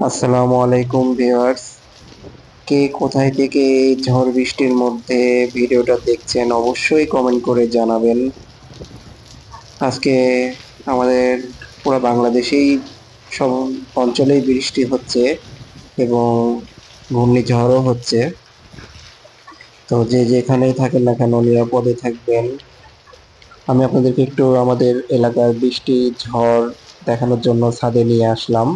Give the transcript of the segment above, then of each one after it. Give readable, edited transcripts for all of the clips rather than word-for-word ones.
আসসালামু আলাইকুম ভিউয়ার্স। কে কোথায় থেকে এই ঝড় বৃষ্টির মধ্যে ভিডিওটা দেখছেন অবশ্যই কমেন্ট করে জানাবেন। আজকে আমাদের পুরো বাংলাদেশেই সব অঞ্চলেই বৃষ্টি হচ্ছে এবং ঘূর্ণিঝড়ও হচ্ছে। তো যে যেখানেই থাকেন না কেন নিরাপদে থাকবেন। আমি আপনাদেরকে একটু আমাদের এলাকার বৃষ্টি ঝড় দেখানোর জন্য ছাদে নিয়ে আসলাম।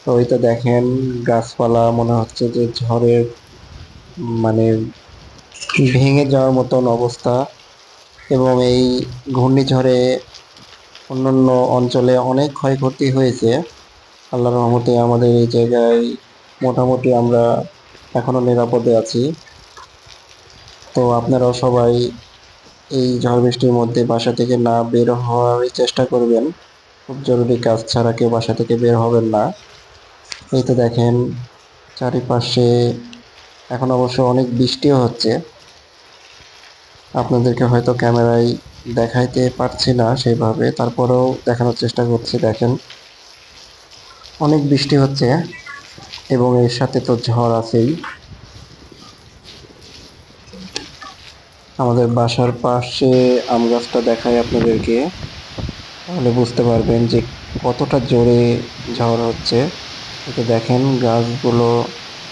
তো ওই তো দেখেন, গাছপালা মনে হচ্ছে যে ঝড়ের মানে ভেঙে যাওয়ার মতন অবস্থা। এবং এই ঘূর্ণিঝড়ে অন্যান্য অঞ্চলে অনেক ক্ষয়ক্ষতি হয়েছে। আল্লাহর রহমতে আমাদের এই জায়গায় মোটামুটি আমরা এখনো নিরাপদে আছি। তো আপনারাও সবাই এই ঝড় বৃষ্টির মধ্যে বাসা থেকে না বের হওয়ার চেষ্টা করবেন। খুব জরুরি কাজ ছাড়া কেউ বাসা থেকে বের হবেন না। এই তো দেখেন চারিপাশে এখন অবশ্য অনেক বৃষ্টিও হচ্ছে। আপনাদেরকে হয়তো ক্যামেরায় দেখাইতে পারছি না সেইভাবে, তারপরেও দেখানোর চেষ্টা করছি। দেখেন অনেক বৃষ্টি হচ্ছে এবং এর সাথে তো ঝড় আছেই। আমাদের বাসার পাশে আম গাছটা দেখাই আপনাদেরকে, তাহলে বুঝতে পারবেন যে কতটা জোরে ঝড় হচ্ছে। এতে দেখেন গাছগুলো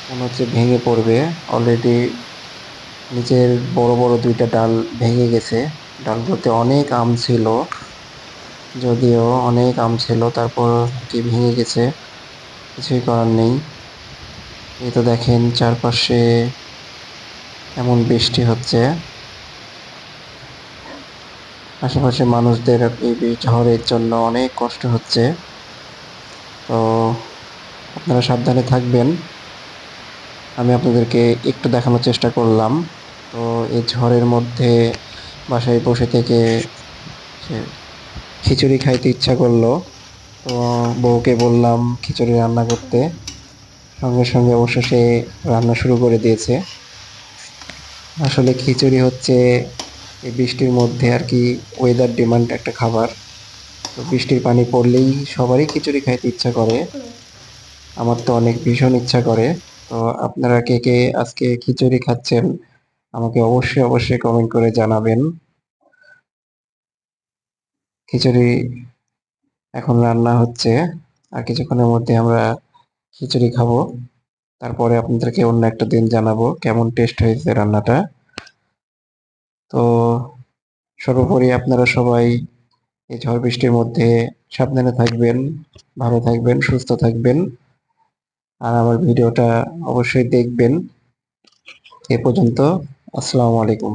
মনে হচ্ছে ভেঙে পড়বে। অলরেডি নিচের বড় বড় দুইটা ডাল ভেঙে গেছে। ডালগুলোতে অনেক আম ছিল, যদিও অনেক আম ছিল, তারপর কি ভেঙে গেছে, কিছুই করার নেই। এই তো দেখেন চারপাশে এমন বৃষ্টি হচ্ছে, আশেপাশে মানুষদের এই ঝড়ের জন্য অনেক কষ্ট হচ্ছে। তো আপনারা সাবধানে থাকবেন। আমি আপনাদেরকে একটু দেখানোর চেষ্টা করলাম। তো এই ঝড়ের মধ্যে বাসায় বসে থেকে সে খিচুড়ি খাইতে ইচ্ছা করলো। তো বউকে বললাম খিচুড়ি রান্না করতে, সঙ্গে সঙ্গে অবশ্য সে রান্না শুরু করে দিয়েছে। আসলে খিচুড়ি হচ্ছে এই বৃষ্টির মধ্যে আর কি ওয়েদার ডিমান্ড একটা খাবার। তো বৃষ্টির পানি পড়লেই সবারই খিচুড়ি খাইতে ইচ্ছা করে। আমার তো অনেক ভীষণ ইচ্ছা করে। তো আপনারা কে কে আজকে খিচুড়ি খাচ্ছেন আমাকে অবশ্যই অবশ্যই কমেন্ট করে জানাবেন। খিচুড়ি এখন রান্না হচ্ছে, আর কিছুক্ষণের মধ্যে আমরা খিচুড়ি খাবো। তারপরে আপনাদেরকে অন্য একটা দিন জানাবো কেমন টেস্ট হয়েছে রান্নাটা। তো সর্বোপরি আপনারা সবাই এই ঝড় বৃষ্টির মধ্যে সাবধানে থাকবেন, ভালো থাকবেন, সুস্থ থাকবেন। আর আমার ভিডিওটা অবশ্যই দেখবেন। এ পর্যন্ত, আসসালামু আলাইকুম।